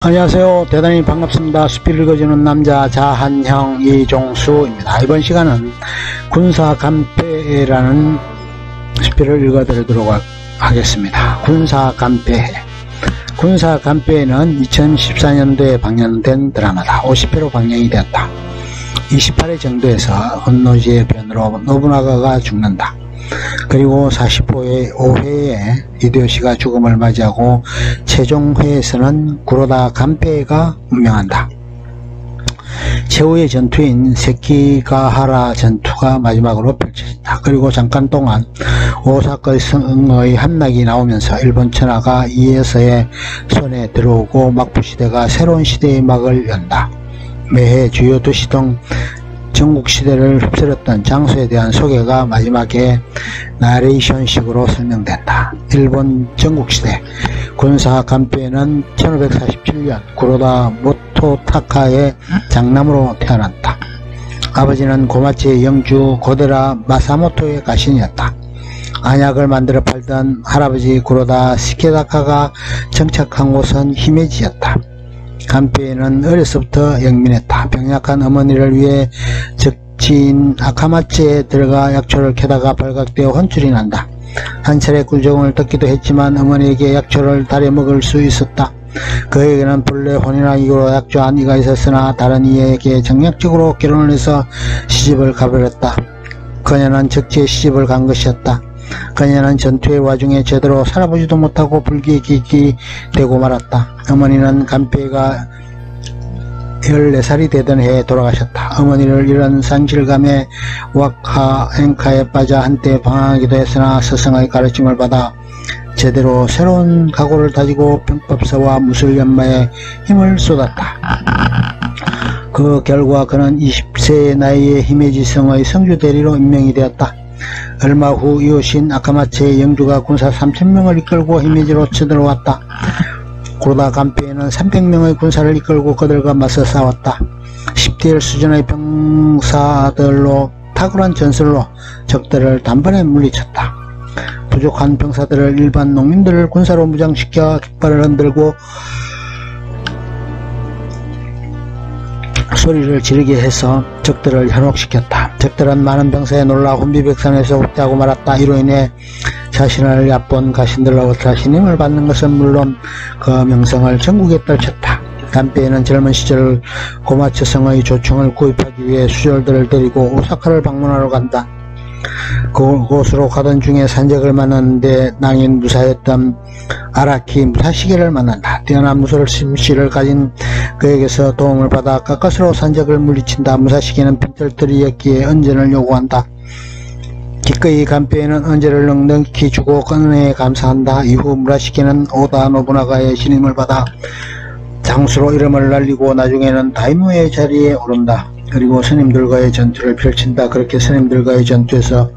안녕하세요. 대단히 반갑습니다. 숲을 읽어주는 남자 자한형 이종수입니다. 이번 시간은 군사간패라는 숲을 읽어드리도록 하겠습니다. 군사간패는 2014년도에 방영된 드라마다 50회로 방영이 되었다. 28회 정도에서 헌노지의 변으로 노부나가가 죽는다. 그리고 45회에 히데요시가 죽음을 맞이하고 최종회에서는 구로다 간패가 운명한다. 최후의 전투인 세키가하라 전투가 마지막으로 펼쳐진다. 그리고 잠깐 동안 오사카의 성의 함락이 나오면서 일본 천하가 이에서의 손에 들어오고 막부시대가 새로운 시대의 막을 연다. 매해 주요 도시 등 전국시대를 휩쓸었던 장소에 대한 소개가 마지막에 나레이션식으로 설명된다. 일본 전국시대 군사간패는 1547년 구로다 모토타카의 장남으로 태어났다. 아버지는 고마치의 영주 고데라 마사모토의 가신이었다. 안약을 만들어 팔던 할아버지 구로다 시케다카가 정착한 곳은 히메지였다. 간패는 어려서부터 영민했다. 병약한 어머니를 위해 적지인 아카마츠에 들어가 약초를 캐다가 발각되어 혼쭐이 난다. 한 차례 꿀정을 듣기도 했지만 어머니에게 약초를 달여 먹을 수 있었다. 그에게는 본래 혼이나 이유로 약조한 이가 있었으나 다른 이에게 정략적으로 결혼을 해서 시집을 가버렸다. 그녀는 적지에 시집을 간 것이었다. 그녀는 전투의 와중에 제대로 살아보지도 못하고 불기기기 되고 말았다. 어머니는 간패가 14살이 되던 해에 돌아가셨다. 어머니를 이런 상실감에 와카행카에 빠져 한때 방황하기도 했으나 스승의 가르침을 받아 제대로 새로운 각오를 다지고 병법서와 무술연마에 힘을 쏟았다. 그 결과 그는 20세의 나이에 히메지성의 성주대리로 임명이 되었다. 얼마 후 이웃인 아카마츠의 영주가 군사 3000명을 이끌고 히메지로 쳐들어왔다. 구로다 간패에는 300명의 군사를 이끌고 그들과 맞서 싸웠다. 10대1 수준의 병사들로 탁월한 전술로 적들을 단번에 물리쳤다. 부족한 병사들을 일반 농민들을 군사로 무장시켜 깃발을 흔들고 소리를 지르게 해서 적들을 현혹시켰다. 적들은 많은 병사에 놀라 혼비백산에서 후퇴하고 말았다. 이로 인해 자신을 얕본 가신들로부터 신임을 받는 것은 물론 그 명성을 전국에 떨쳤다. 간패에는 젊은 시절 고마츠성의 조총을 구입하기 위해 수졸들을 데리고 오사카를 방문하러 간다. 그곳으로 가던 중에 산적을 만났는데 낭인 무사였던 아라키 무사시계를 만난다. 뛰어난 무술솜씨를 가진 그에게서 도움을 받아 가까스로 산적을 물리친다. 무사시계는 빈털터리였기에 은전을 요구한다. 기꺼이 간패에는 은전을 넉넉히 주고 은혜에 감사한다. 이후 무라시계는 오다 노부나가의 신임을 받아 장수로 이름을 날리고 나중에는 다이무의 자리에 오른다. 그리고 스님들과의 전투를 펼친다. 그렇게 스님들과의 전투에서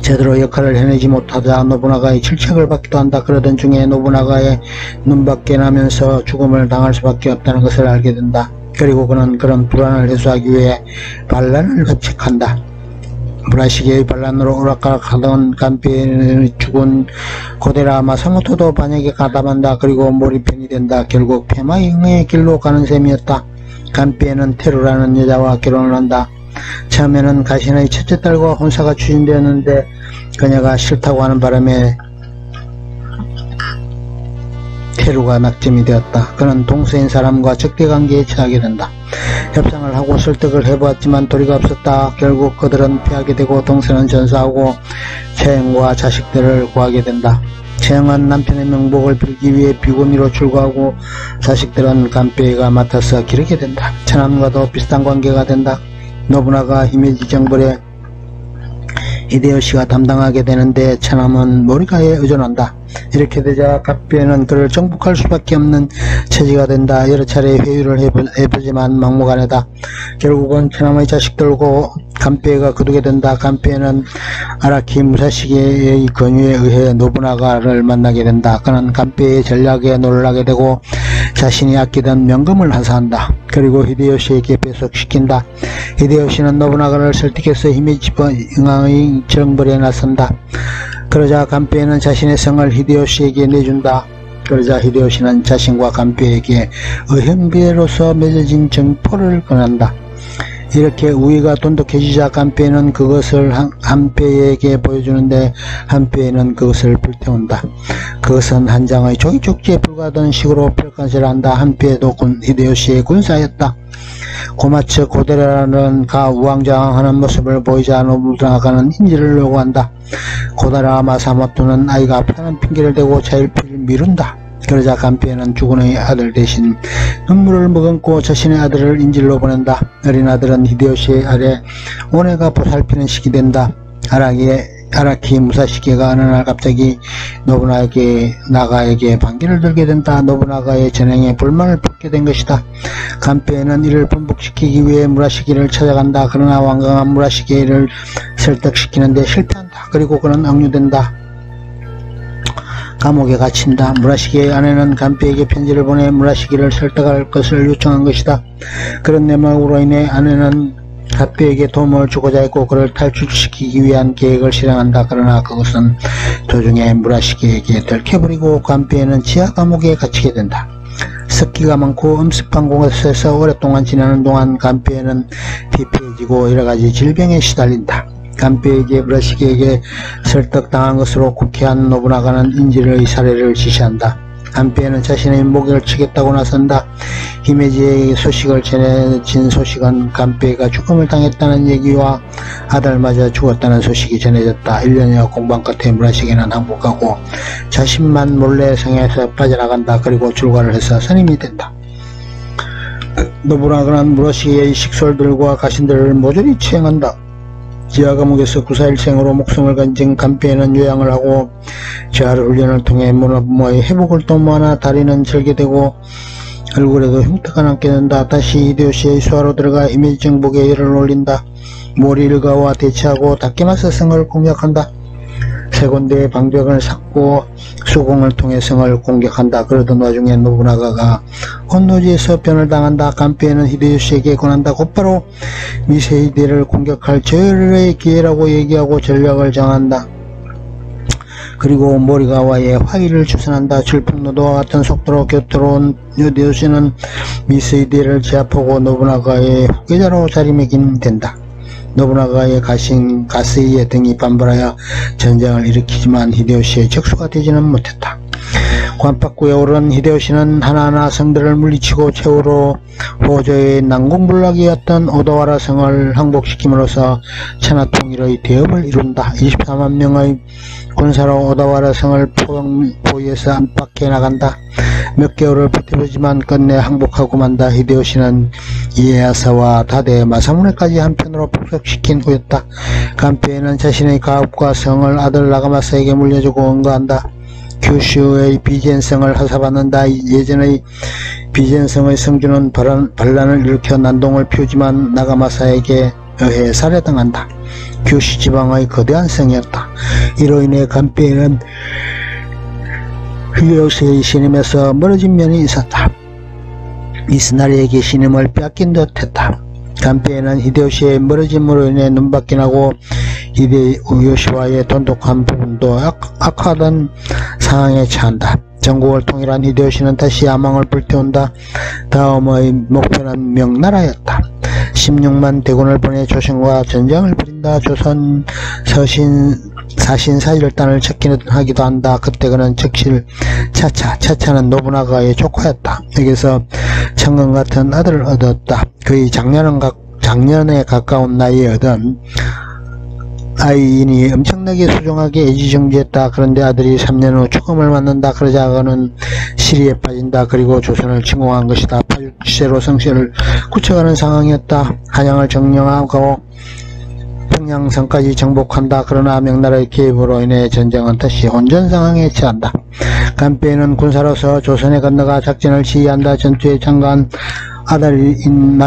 제대로 역할을 해내지 못하자 노부나가의 질책을 받기도 한다. 그러던 중에 노부나가의 눈밖에 나면서 죽음을 당할 수밖에 없다는 것을 알게 된다. 그리고 그는 그런 불안을 해소하기 위해 반란을 거책한다. 무라시계의 반란으로 오락가락하던 간패의 죽은 고데라 마사모토도 반역에 가담한다. 그리고 몰입편이 된다. 결국 폐마행의 길로 가는 셈이었다. 간패는 테루라는 여자와 결혼을 한다. 처음에는 가신의 첫째 딸과 혼사가 추진되었는데 그녀가 싫다고 하는 바람에 테루가 낙점이 되었다. 그는 동서인 사람과 적대관계에 처하게 된다. 협상을 하고 설득을 해보았지만 도리가 없었다. 결국 그들은 피하게 되고 동서는 전사하고 채영과 자식들을 구하게 된다. 채영은 남편의 명복을 빌기 위해 비구니로 출가하고 자식들은 간패가 맡아서 기르게 된다. 천암과도 비슷한 관계가 된다. 노부나가 히메지 정벌에 히데요시가 담당하게 되는데 천암은 모리가에 의존한다. 이렇게 되자 간패는 그를 정복할 수밖에 없는 처지가 된다. 여러 차례 회유를 해보지만 막무가내다. 결국은 천암의 자식들고 간패가 거두게 된다. 간패는 아라키 무사시계의 권유에 의해 노부나가를 만나게 된다. 그는 간패의 전략에 놀라게 되고 자신이 아끼던 명금을 하사한다. 그리고 히데요시에게 배속시킨다. 히데요시는 노부나가를 설득해서 히메지 응항의 정벌에 나선다. 그러자 간패는 자신의 성을 히데요시에게 내준다. 그러자 히데요시는 자신과 간페에게 의형비로서 맺어진 정포를 권한다. 이렇게 우위가 돈독해지자 간페는 그것을 한페에게 보여주는데 한페는 그것을 불태운다. 그것은 한 장의 종이 쪽지에 불과하던 식으로 별간세를 한다. 한페도 히데요시의 군사였다. 고마츠 고데라는 가 우왕좌왕하는 모습을 보이자 노부나가는 인지를 요구한다. 고데라 마사모토는 아이가 아프다는 핑계를 대고 자일피를 미룬다. 그러자 간페는 죽은의 아들 대신 눈물을 머금고 자신의 아들을 인질로 보낸다. 어린 아들은 히데요시의 아래 오네가 보살피는 시기 된다. 아라키 무사시게가 어느 날 갑자기 노부나가에게 반기를 들게 된다. 노부나가의 전행에 불만을 품게 된 것이다. 간페는 이를 분복시키기 위해 무라시게를 찾아간다. 그러나 완강한 무라시게를 설득시키는데 실패한다. 그리고 그는 억류된다. 감옥에 갇힌다. 무라시게의 아내는 간페에게 편지를 보내 무라시게를 설득할 것을 요청한 것이다. 그런 내막으로 인해 아내는 간페에게 도움을 주고자 했고 그를 탈출시키기 위한 계획을 실행한다. 그러나 그것은 도중에 무라시게에게 들켜버리고 간페는 지하 감옥에 갇히게 된다. 습기가 많고 음습한 곳에서 오랫동안 지내는 동안 간페는 피폐해지고 여러가지 질병에 시달린다. 간페에게 무라시게에게 설득당한 것으로 국회한 노부나가는 인질의 살해를 지시한다. 간페는 자신의 목을 치겠다고 나선다. 히메지에게 소식을 전해진 소식은 간페가 죽음을 당했다는 얘기와 아들마저 죽었다는 소식이 전해졌다. 1년여 공방 끝에 무라시게는 항복하고 자신만 몰래 성에서 빠져나간다. 그리고 출가를 해서 선임이 된다. 노부나가는 무라시게의 식솔들과 가신들을 모조리 추행한다. 지하감옥에서 941생으로 목숨을 건진 간페는 요양을 하고 재활 훈련을 통해 문어부모의 회복을 도모하나 다리는 절개되고 얼굴에도 흉터가 남게 된다. 다시 히데요시의 수하로 들어가 이미지 정복에 열을 올린다. 모리일가와 대치하고 다케마사 성을 공략한다. 세 군데의 방벽을 쌓고 수공을 통해 성을 공격한다. 그러던 와중에 노부나가가 혼노지에서 변을 당한다. 간페는 히데요시에게 권한다. 곧바로 미세히데를 공격할 절의 기회라고 얘기하고 전략을 정한다. 그리고 모리가와의 화의를 추진한다. 질풍노도와 같은 속도로 곁들어온 히데요시는 미세히데를 제압하고 노부나가의 후계자로 자리매김된다. 노부나가의 가신 가스이의 등이 반발하여 전쟁을 일으키지만 히데요시의 적수가 되지는 못했다. 관박구에 오른 히데요시는 하나하나 성들을 물리치고 최후로 호조의 난공불락이었던 오다와라 성을 항복시킴으로써 천하통일의 대업을 이룬다. 24만 명의 군사로 오다와라 성을 포위해서 안팎에 나간다. 몇 개월을 버텨보지만 끝내 항복하고 만다. 히데요시는 이에야사와 다데 마사무네까지 한편으로 폭격시킨 후였다. 간페는 자신의 가업과 성을 아들 나가마사에게 물려주고 응거한다. 규슈의 비젠성을 하사받는다. 예전의 비젠성의 성주는 반란을 일으켜 난동을 피우지만 나가마사에게 의해 살해당한다. 규슈 지방의 거대한 성이었다. 이로 인해 간페는 히데요시의 신임에서 멀어진 면이 있었다. 미스나리에게 신임을 빼앗긴 듯 했다. 간페는 히데요시의 멀어짐으로 인해 눈밖이 나고 히데요시와의 돈독한 부분도 악화된 상황에 처한다. 전국을 통일한 히데요시는 다시 야망을 불태운다. 다음의 목표는 명나라였다. 16만 대군을 보내 조선과 전쟁을 벌인다. 조선 사신사일단을 척기하기도 한다. 그때 그는 적실 차차는 노부나가의 조카였다. 여기서 청금 같은 아들을 얻었다. 그의 작년에 가까운 나이에 얻은 아이인이 엄청나게 수종하게 애지중지했다. 그런데 아들이 3년 후 죽음을 맞는다. 그러자 그는 시리에 빠진다. 그리고 조선을 침공한 것이다. 86세로 성씨를 굳혀가는 상황이었다. 한양을 점령하고 평양성까지 정복한다. 그러나 명나라의 개입으로 인해 전쟁은 다시 혼전 상황에 처한다. 간페는 군사로서 조선에 건너가 작전을 지휘한다. 전투에 참가한 아들인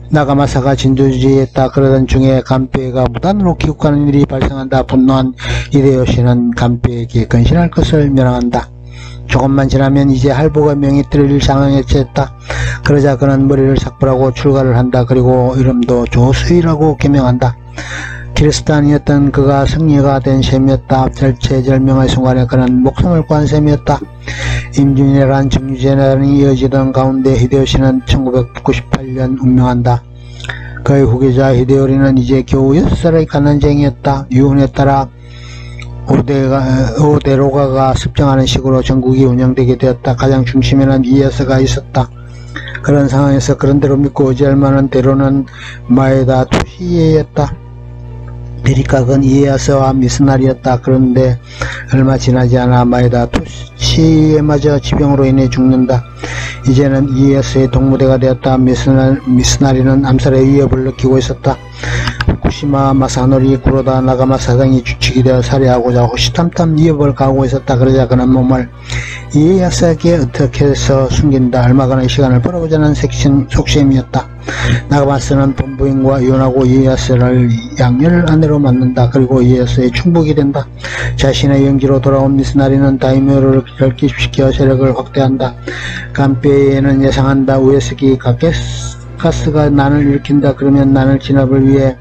나가마사가 진두지휘했다. 그러던 중에 간페가 무단으로 귀국하는 일이 발생한다. 분노한 히데요시는 간페에게 근신할 것을 명한다. 조금만 지나면 이제 할복의 명이 떨어질 상황에 처했다. 그러자 그는 머리를 삭발하고 출가를 한다. 그리고 이름도 조수이라고 개명한다. 키리스탄이었던 그가 승리가 된 셈이었다. 절체절명의 순간에 그는 목숨을 관 셈이었다. 임진왜란 정유재란이 이어지던 가운데 히데요시는 1998년 운명한다. 그의 후계자 히데요리는 이제 겨우 6살의 갓난쟁이였다. 유언에 따라 오데로가가 습정하는 식으로 전국이 운영되게 되었다. 가장 중심에는 이에야스가 있었다. 그런 상황에서 그런대로 믿고 의지할 만한 대로는 마에다 토시에였다. 대립각은 이에야스와 미스나리였다. 그런데 얼마 지나지 않아 마에다 토시에마저 지병으로 인해 죽는다. 이제는 이에야스의 동무대가 되었다. 미스나리는 암살의 위협을 느끼고 있었다. 후쿠시마 마사노리 구로다 나가마 사장이 주축이 되어 살해하고자 호시탐탐 위협을 가하고 있었다. 그러자 그는 몸을 이에야스에게 어떻게 해서 숨긴다. 얼마간의 시간을 벌어보자는 속셈이었다. 나가마스는 본부인과 이혼하고 이에야스를 양녀를 아내로 만든다. 그리고 이에야스의 충복이 된다. 자신의 영지로 돌아온 미스나리는 다이묘를 결집시켜 세력을 확대한다. 간페이에는 예상한다. 우에스기 가스가 난을 일으킨다. 그러면 난을 진압을 위해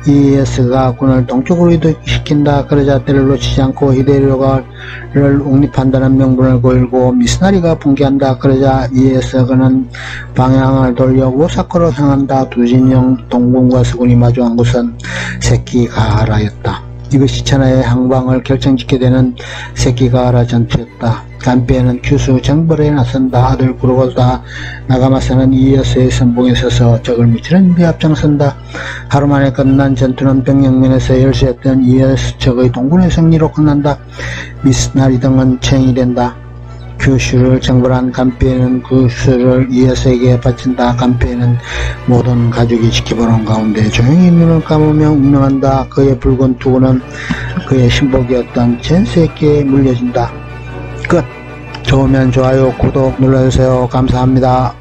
이에야스가 군을 동쪽으로 이동시킨다. 그러자 때를 놓치지 않고 히데요리를 옹립한다는 명분을 걸고 미스나리가 붕괴한다. 그러자 이에야스는 방향을 돌려 오사카로 향한다. 두 진영 동군과 서군이 마주한 곳은 세키가하라였다. 이것이 천하의 항방을 결정짓게 되는 세키가하라 전투였다. 간페이에는 규수 정벌에 나선다. 아들 구로다 나가마사는 이에야스의 선봉에 서서 적을 미치는 데 앞장선다. 하루 만에 끝난 전투는 병영면에서 열세했던 이에야스 적의 동군의 승리로 끝난다. 미스나리 등은 쟁이 된다. 규슈를 정벌한 간페이에는 규슈를 이에야스에게 바친다. 간페이에는 모든 가족이 지켜보는 가운데 조용히 눈을 감으며 운명한다. 그의 붉은 투구는 그의 신복이었던 젠세에게 물려진다. 끝. 좋으면 좋아요, 구독 눌러주세요. 감사합니다.